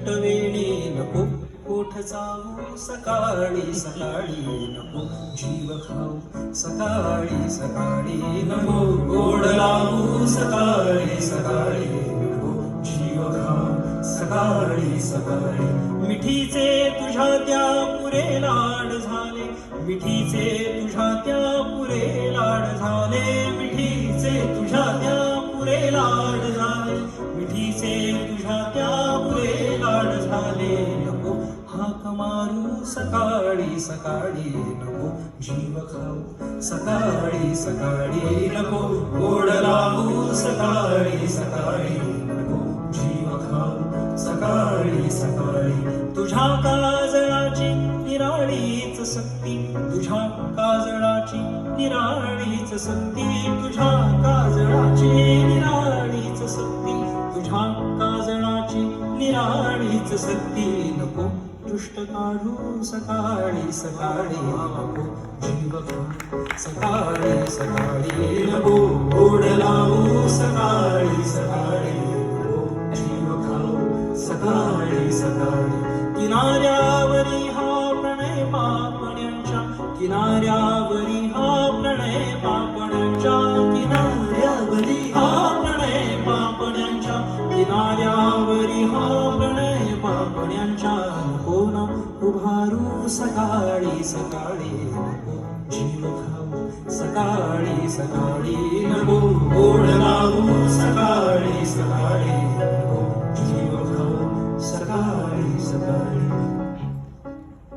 वेळी नको कोठ जाऊ सकाळी सकाळी नको जीव खाऊ सकाळी सकाळी नको गोड लावू सकाळी सकाळी नको जीव खाऊ सकाळी सकाळी मिठीचे तुझ्या त्या पुरे लाड झाले मिठीचे तुझ्या त्या पुरे लाड झाले मिठीचे तुझ्या त्या पुरे लाड झाले मिठीचे तुझ्या त्या पुरे लाड झाले नको हाक मारू सकाळी सकाळी नको जीव खाऊ सकाळी सकाळी नको गोड लावू सकाळी सकाळी नको जीव खाऊ सकाळी सकाळी तुझ्या काजळाची निराळीच सक्ती तुझ्या काजळाची निराळीच सक्ती तुझ्या काजळाची निराळीच सक्ती तुझ्या काजळाची निराळीच सक्ती नको दृष्ट काढू सकाळी सकाळी नको जीव खाऊ सकाळी सकाळी नको गोड लावू सकाळी सकाळी नको जीव खाऊ सकाळी सकाळी किनाऱ्यावरी हा प्रणय पापण्यांच्या किनाऱ्यावरी हा प्रणय पापण्यांच्या किनाऱ्यावरी हा प्रणय पापण्यांच्या किनाऱ्यावरी हा प्रणय पापण्यांच्या नको ना उभारू सकाळी सकाळी नको जीव खाऊ सकाळी सकाळी नको गोड लावू सकाळी सकाळी नको जीव खाऊ सकाळी सकाळी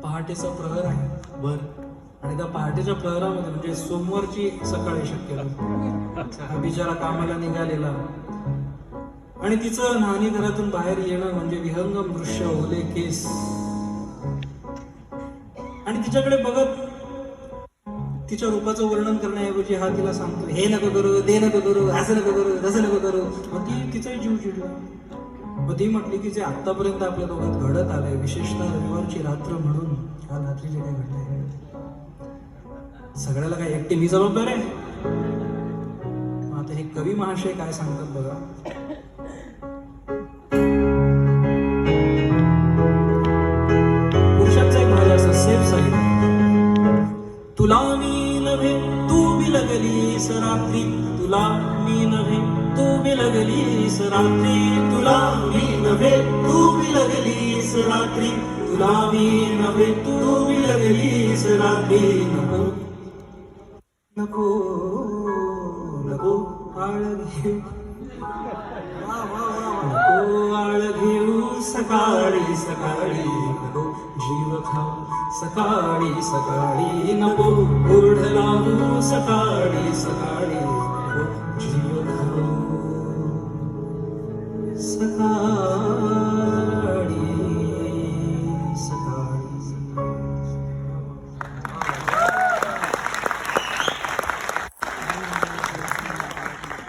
पहाटेचा प्रहर आहे बर आणि त्या पहाटेच्या प्रहरामध्ये म्हणजे सोमवारची सकाळी शक्यतो हा बिचारा कामाला निघालेला आणि तिचं न्हाणी घरातून बाहेर येणं म्हणजे विहंगम दृश्य ओले केस आणि तिच्याकडे बघत तिच्या रूपाचं वर्णन करण्याऐवजी हा तिला सांगतो हे नको करू ते नको करू असं नको करू तसं नको करू मग ती तिचाही जीव चिडला मग ती म्हटली की जे आतापर्यंत आपल्या दोघात घडत आलंय विशेषतः रविवारची रात्र म्हणून काल रात्री जे काही घडलंय सगळ्याला काय एकटी मी जबाबदार आहे आता हे कवी महाशय काय सांगतात बघा पुरुषांचा एक भाग असा सेफ साईड तुला मी नव्हे तू बिलगलीस रात्री तुला मी नव्हे तू बिलगलीस रात्री तुला मी नव्हे तू बिलगलीस रात्री तुला मी नव्हे तू बिलगलीस रात्री नको नको नको आळ घेऊ नको आळ घेऊ सकाळी सकाळी नको जीव खाऊ सकाळी सकाळी नको गोड लावू सकाळी सकाळी नको जीव खाऊ सकाळी